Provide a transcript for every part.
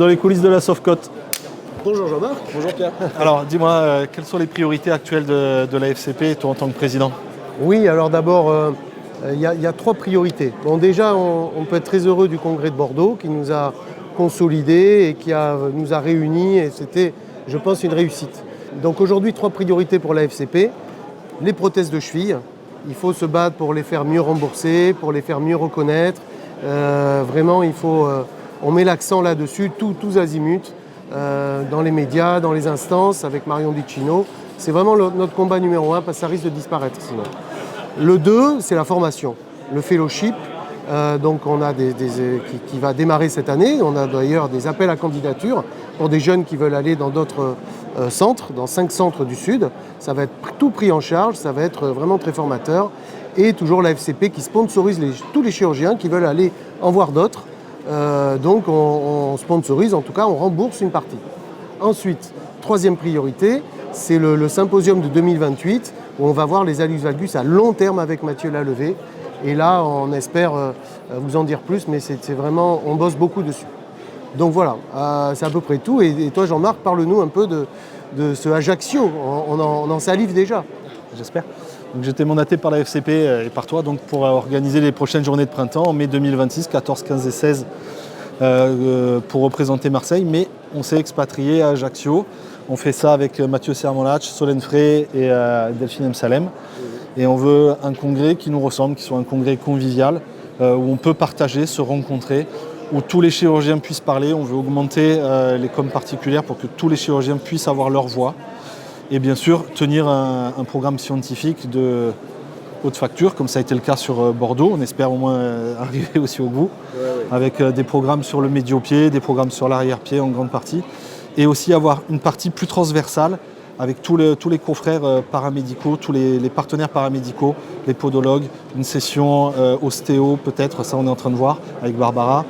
dans les coulisses de la Softcote. Bonjour Jean-Marc. Bonjour Pierre. Alors dis-moi, quelles sont les priorités actuelles de la FCP, toi en tant que président? Oui, alors d'abord, il y a 3 priorités. Bon, déjà, on peut être très heureux du congrès de Bordeaux qui nous a consolidés et qui nous a réunis et c'était, je pense, une réussite. Donc aujourd'hui, 3 priorités pour la FCP. Les prothèses de cheville, il faut se battre pour les faire mieux rembourser, pour les faire mieux reconnaître. Vraiment, on met l'accent là-dessus, tous azimuts, dans les médias, dans les instances, avec Marion Dicino. C'est vraiment notre combat numéro 1 parce que ça risque de disparaître sinon. Le 2, c'est la formation, le fellowship. Donc on a qui va démarrer cette année. On a d'ailleurs des appels à candidature pour des jeunes qui veulent aller dans d'autres centres, dans 5 centres du Sud. Ça va être tout pris en charge, ça va être vraiment très formateur. Et toujours la FCP qui sponsorise tous les chirurgiens qui veulent aller en voir d'autres. Donc on sponsorise, en tout cas on rembourse une partie. Ensuite, 3e priorité, c'est le symposium de 2028 où on va voir les allus valgus à long terme avec Mathieu Lallevé. Et là, on espère vous en dire plus, mais c'est vraiment, on bosse beaucoup dessus. Donc voilà, c'est à peu près tout. Et toi, Jean-Marc, parle-nous un peu de ce Ajaccio. On en salive déjà. J'espère. Donc, j'étais mandaté par la FCP et par toi donc, pour organiser les prochaines journées de printemps en mai 2026, 14, 15 et 16, pour représenter Marseille. Mais on s'est expatrié à Ajaccio. On fait ça avec Mathieu Sermonlach, Solène Frey et Delphine Msalem. Et on veut un congrès qui nous ressemble, qui soit un congrès convivial, où on peut partager, se rencontrer, où tous les chirurgiens puissent parler. On veut augmenter les coms particulières pour que tous les chirurgiens puissent avoir leur voix. Et bien sûr, tenir un programme scientifique de haute facture, comme ça a été le cas sur Bordeaux. On espère au moins arriver aussi au bout, avec des programmes sur le médio-pied, des programmes sur l'arrière-pied en grande partie. Et aussi avoir une partie plus transversale avec tous les confrères paramédicaux, tous les partenaires paramédicaux, les podologues, une session ostéo peut-être, ça on est en train de voir avec Barbara,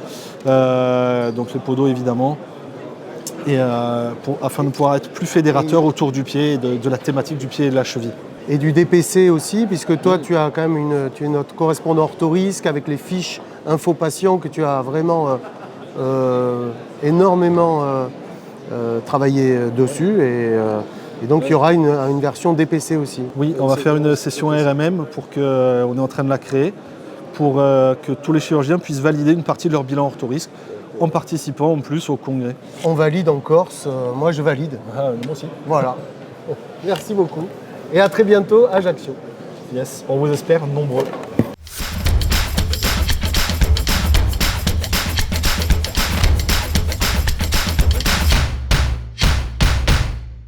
donc les podos évidemment, et afin de pouvoir être plus fédérateur autour du pied, de la thématique du pied et de la cheville. Et du DPC aussi, puisque toi tu as quand même tu es notre correspondant orthorisque avec les fiches info patients que tu as vraiment énormément travaillé dessus. Et donc il y aura une version DPC aussi. Oui, on va faire une session RMM on est en train de la créer pour que tous les chirurgiens puissent valider une partie de leur bilan orthorisque en participant en plus au congrès. On valide en Corse, moi je valide. Ah, moi aussi. Voilà. Merci beaucoup. Et à très bientôt à Ajaccio. Yes, on vous espère nombreux.